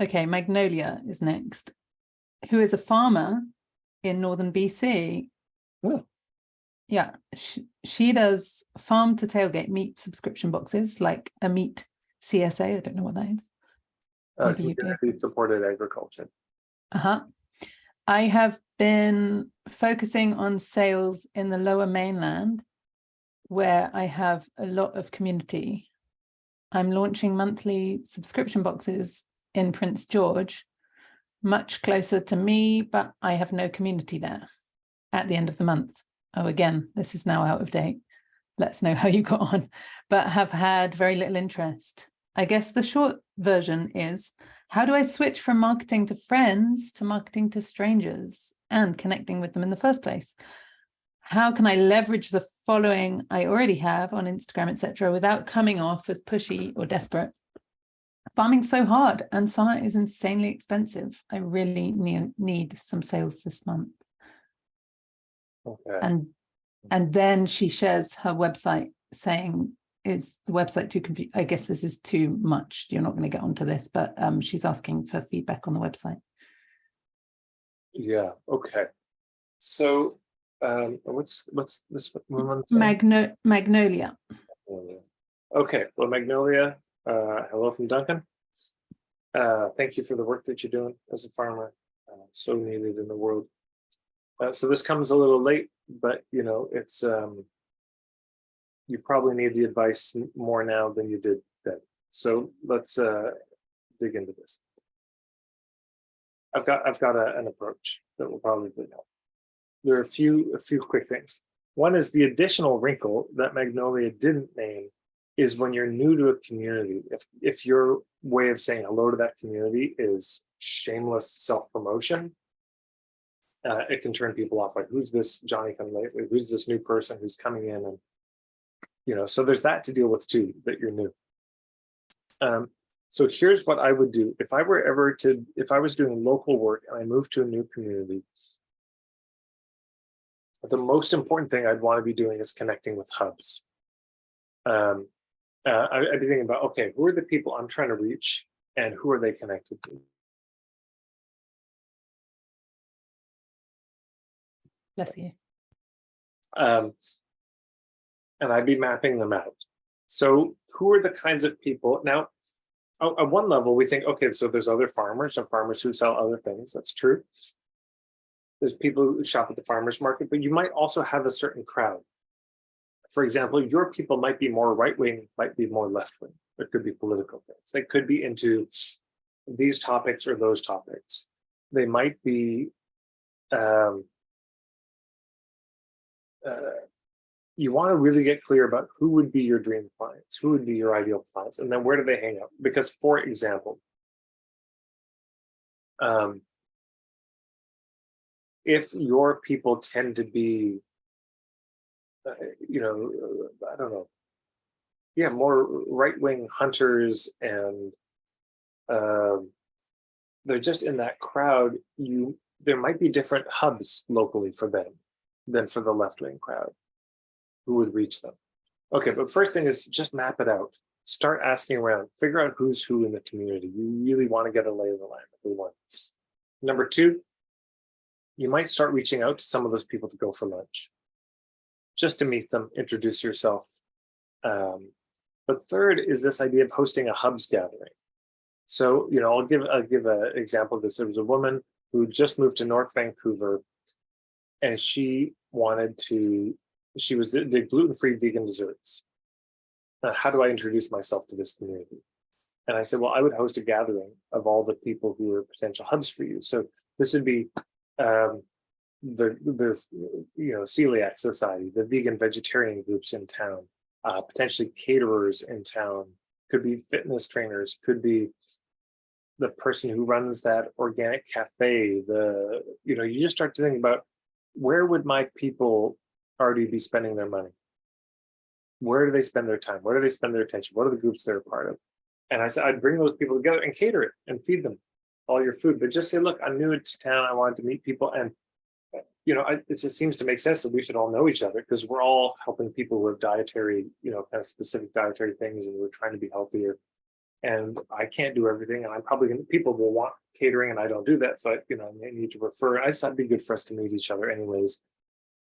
Okay, Magnolia is next, who is a farmer in northern BC. Oh. Yeah, she does farm to tailgate meat subscription boxes, like a meat CSA. I don't know what that is. Maybe you do. Community supported agriculture. I have been focusing on sales in the Lower Mainland, where I have a lot of community. I'm launching monthly subscription boxes in Prince George, much closer to me, but I have no community there at the end of the month. Oh, again, this is now out of date. Let's know how you got on, but have had very little interest. I guess the short version is, how do I switch from marketing to friends to marketing to strangers and connecting with them in the first place? How can I leverage the following I already have on Instagram, etc., without coming off as pushy or desperate? Farming's so hard and summer is insanely expensive. I really need some sales this month. Okay. And then she shares her website saying, is the website too confused? I guess this is too much. You're not going to get onto this, but she's asking for feedback on the website. Yeah. Okay. So what's this woman's name? Magnolia. Okay. Well, Magnolia, hello from Duncan. Thank you for the work that you're doing as a farmer. So needed in the world. So this comes a little late, but you know, it's you probably need the advice more now than you did then. So let's dig into this. I've got an approach that will probably help. There are a few quick things. One is the additional wrinkle that Magnolia didn't name is when you're new to a community. If your way of saying hello to that community is shameless self-promotion, it can turn people off. Like, who's this Johnny come lately? Who's this new person who's coming in? And you know, so there's that to deal with too, that you're new. So here's what I would do if I was doing local work and I moved to a new community. The most important thing I'd want to be doing is connecting with hubs. I'd be thinking about, okay, who are the people I'm trying to reach and who are they connected to? Bless you. And I'd be mapping them out. So who are the kinds of people? Now, at one level, we think, okay, so there's other farmers and farmers who sell other things. That's true. There's people who shop at the farmer's market, but you might also have a certain crowd. For example, your people might be more right-wing, might be more left-wing. There could be political things. They could be into these topics or those topics. They might be, you want to really get clear about who would be your dream clients, who would be your ideal clients, and then where do they hang out? Because, for example, if your people tend to be, you know, I don't know, yeah, more right-wing hunters and they're just in that crowd, there might be different hubs locally for them than for the left-wing crowd who would reach them. Okay, but first thing is just map it out. Start asking around, figure out who's who in the community. You really want to get a lay of the land, number one. Number two, you might start reaching out to some of those people to go for lunch, just to meet them, introduce yourself. But third is this idea of hosting a hubs gathering. So, you know, I'll give an example of this. There was a woman who just moved to North Vancouver, and she did gluten-free vegan desserts. How do I introduce myself to this community? And I said, well, I would host a gathering of all the people who are potential hubs for you. So this would be the celiac society, the vegan vegetarian groups in town, potentially caterers in town, could be fitness trainers, could be the person who runs that organic cafe. You just start to think about, where would my people already be spending their money? Where do they spend their time? Where do they spend their attention? What are the groups they're a part of? And I said, I'd bring those people together and cater it and feed them all your food. But just say, look, I'm new to town. I wanted to meet people. And, you know, it just seems to make sense that we should all know each other, because we're all helping people with dietary, kind of specific dietary things, and we're trying to be healthier. and I can't do everything, and I'm probably gonna, people will want catering, and I don't do that, so I, I need to refer. I just thought it'd be good for us to meet each other, anyways.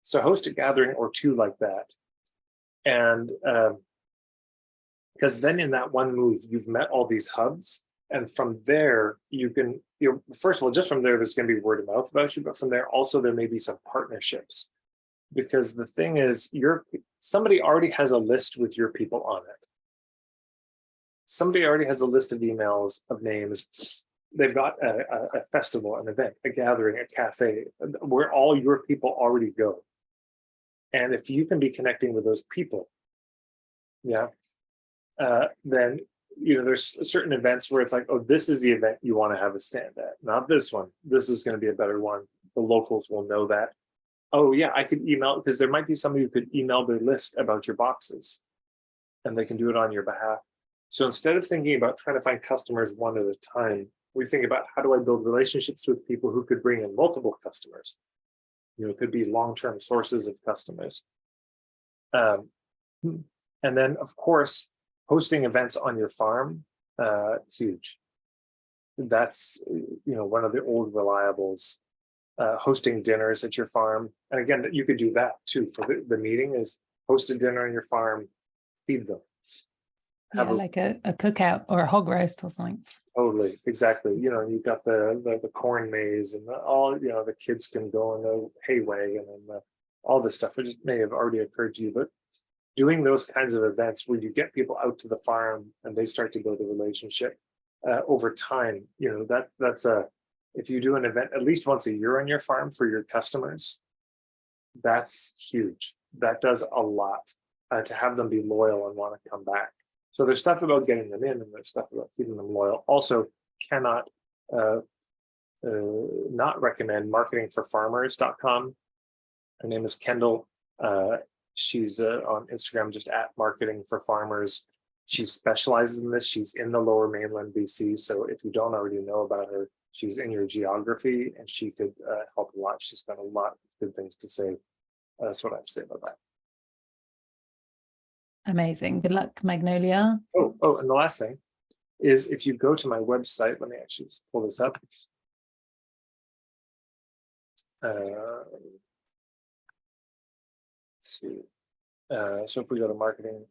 So host a gathering or two like that, and because then in that one move, you've met all these hubs, and from there you can, first of all, just from there, there's going to be word of mouth about you, but from there also there may be some partnerships, because the thing is, somebody already has a list with your people on it. Somebody already has a list of emails of names. They've got a festival, an event, a gathering, a cafe, where all your people already go. And if you can be connecting with those people, yeah, then there's certain events where it's like, oh, this is the event you want to have a stand at, not this one. This is going to be a better one. The locals will know that. Oh yeah, I could email, because there might be somebody who could email their list about your boxes, and they can do it on your behalf. So instead of thinking about trying to find customers one at a time, we think about, how do I build relationships with people who could bring in multiple customers? It could be long-term sources of customers. And then, of course, hosting events on your farm, huge. That's one of the old reliables. Hosting dinners at your farm, and again, you could do that too for the meeting. Is host a dinner on your farm, feed them. Like a cookout or a hog roast or something. Totally, exactly. You've got the corn maze, and all the kids can go in the hay wagon, and all this stuff. It just may have already occurred to you, but doing those kinds of events where you get people out to the farm and they start to build a relationship over time. That's if you do an event at least once a year on your farm for your customers, that's huge. That does a lot to have them be loyal and want to come back. So there's stuff about getting them in, and there's stuff about keeping them loyal. Also, cannot not recommend marketingforfarmers.com. Her name is Kendall. She's on Instagram, just at Marketing for Farmers. She specializes in this. She's in the Lower Mainland BC. So if you don't already know about her, she's in your geography, and she could help a lot. She's got a lot of good things to say. That's what I have to say about that. Amazing. Good luck, Magnolia. Oh, and the last thing is, if you go to my website, let me actually just pull this up. Let's see. So if we go to marketing.com.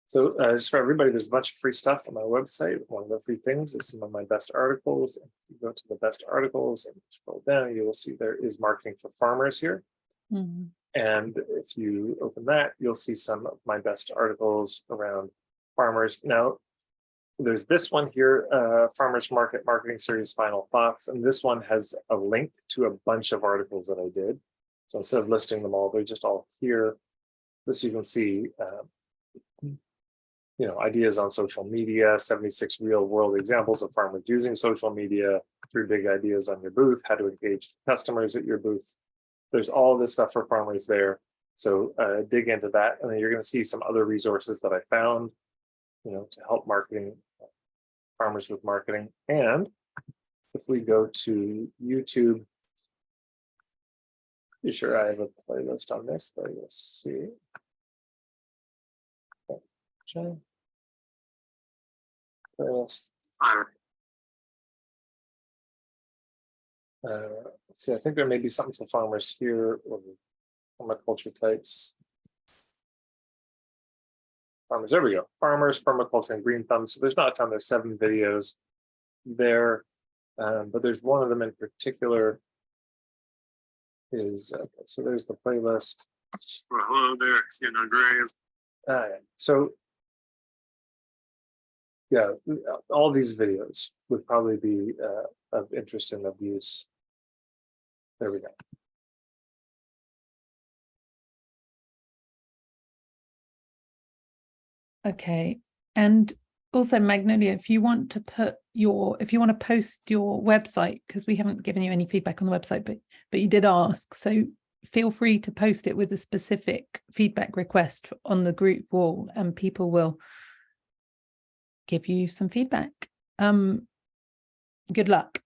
So just for everybody, there's a bunch of free stuff on my website. One of the free things is some of my best articles. If you go to the best articles and scroll down, you will see there is Marketing for Farmers here. Mm-hmm. And if you open that, you'll see some of my best articles around farmers. Now, there's this one here, Farmers Market Marketing Series Final Thoughts. And this one has a link to a bunch of articles that I did. So instead of listing them all, they're just all here. This you can see, ideas on social media, 76 real world examples of farmers using social media, 3 big ideas on your booth, how to engage customers at your booth. There's all this stuff for farmers there. So dig into that. And then you're going to see some other resources that I found, to help farmers with marketing. And if we go to YouTube, be sure I have a playlist on this, but you'll see. Okay. Let's see, I think there may be something for farmers here, or permaculture types. Farmers, there we go. Farmers, permaculture, and green thumbs. So there's not a ton, there's 7 videos there, but there's one of them in particular is, so there's the playlist. Well, hello there, Grace. So yeah, all these videos would probably be of interest and of use. There we go. Okay. And also, Magnolia, if you want to post your website, because we haven't given you any feedback on the website, but you did ask, so feel free to post it with a specific feedback request on the group wall, and people will give you some feedback. Good luck.